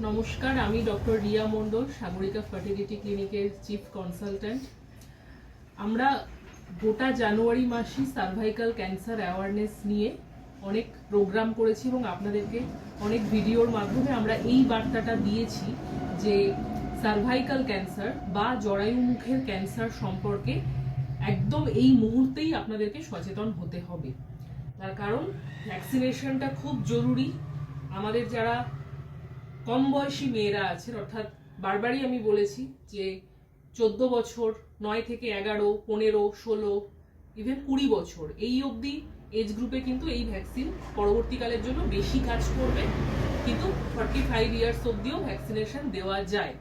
নমস্কার, আমি doctor Riya Mondal, Sagarika fertility ক্লিনিকের চিফ কনসালট্যান্ট। আমরা গোটা জানুয়ারি মাসে সার্ভাইকাল ক্যান্সার অ্যাওয়ারনেস নিয়ে অনেক প্রোগ্রাম করেছি এবং আপনাদেরকে অনেক ভিডিওর মাধ্যমে আমরা এই বার্তাটা দিয়েছি যে সার্ভাইকাল ক্যান্সার বা জরায়ু মুখের ক্যান্সার সম্পর্কে একদম এই মুহূর্তেই আপনাদেরকে সচেতন হতে হবে। তার কারণ ভ্যাকসিনেশনটা খুব জরুরি। আমাদের যারা কম বয়সী মেয়েরা আছেন, অর্থাৎ বারবারই আমি বলেছি যে 14 বছর, 9 থেকে 11, 15, 16, ইভেন 20 বছর এই অবধি এজ গ্রুপে কিন্তু এই ভ্যাকসিন পরবর্তীকালের জন্য বেশি কাজ করবে, কিন্তু 45 ইয়ার্স অবধিও ভ্যাকসিনেশন দেওয়া যায়।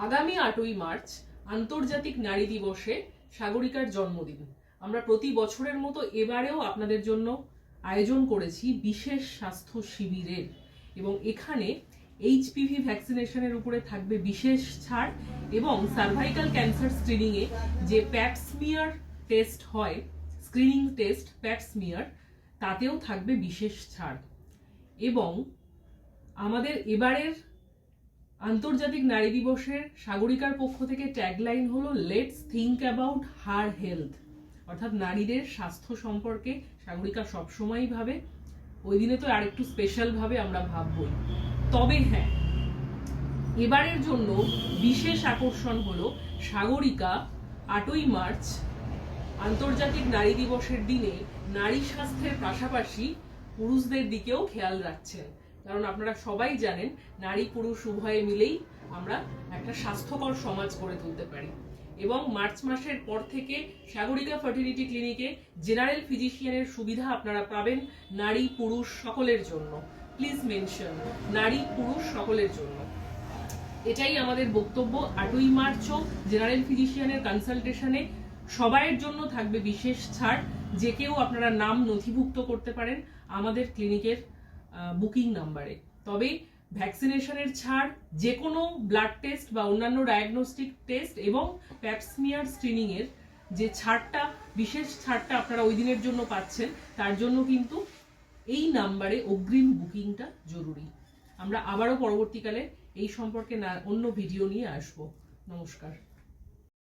আগামী 8ই মার্চ আন্তর্জাতিক নারী দিবসে সাগরিকার জন্মদিন। আমরা প্রতি বছরের মতো এবারেও আপনাদের জন্য আয়োজন করেছি বিশেষ স্বাস্থ্য শিবিরের, এবং এখানে এইচপিভি ভ্যাকসিনেশনের উপরে থাকবে বিশেষ ছাড়, এবং সার্ভাইকাল ক্যান্সার স্ক্রিনিং এ যে প্যাপস্মিয়ার টেস্ট হয়, স্ক্রিনিং টেস্ট প্যাপস্মিয়ার, তাতেও থাকবে বিশেষ ছাড়। এবং আমাদের এবারের আন্তর্জাতিক নারী দিবসের সাগরিকার পক্ষ থেকে ট্যাগলাইন হলো let's think about her health, অর্থাৎ নারীদের স্বাস্থ্য সম্পর্কে সাগরিকা সবসময়ই ভাবে। ওই দিনে তো আর একটু স্পেশাল ভাবে আমরা ভাববই। তবে হ্যাঁ, এবারের জন্য বিশেষ আকর্ষণ হলো সাগরিকা 8ই মার্চ আন্তর্জাতিক নারী দিবসের দিনে নারী স্বাস্থ্যের পাশাপাশি পুরুষদের দিকেও খেয়াল রাখছেন। কারণ আপনারা সবাই জানেন নারী পুরুষ উভয়ে মিলেই আমরা একটা স্বাস্থ্যকর সমাজ গড়ে তুলতে পারি। এবং মার্চ মাসের পর থেকে সাগরিকা ফার্টিলিটি ক্লিনিকে জেনারেল ফিজিশিয়ানের সুবিধা আপনারা পাবেন নারী পুরুষ সকলের জন্য। প্লিজ মেনশন নারী পুরুষ সকলের জন্য। এটাই আমাদের বক্তব্য। 8ই মার্চও জেনারেল ফিজিশিয়ানের কনসালটেশনে সবাইয়ের জন্য থাকবে বিশেষ ছাড়। যে কেউ আপনারা নাম নথিভুক্ত করতে পারেন আমাদের ক্লিনিকের বুকিং নাম্বারে। তবে ভ্যাকসিনেশনের ছাড়, যে কোনো ব্লাড টেস্ট বা অন্যান্য ডায়াগনস্টিক টেস্ট এবং প্যাপস্মিয়ার স্ক্রিনিং এর যে ছাড়টা, বিশেষ ছাড়টা আপনারা ওই দিনের জন্য পাচ্ছেন, তার জন্য কিন্তু এই নাম্বারে অগ্রিম বুকিংটা জরুরি। আমরা আবারও পরবর্তীকালে এই সম্পর্কে অন্য ভিডিও নিয়ে আসবো। নমস্কার।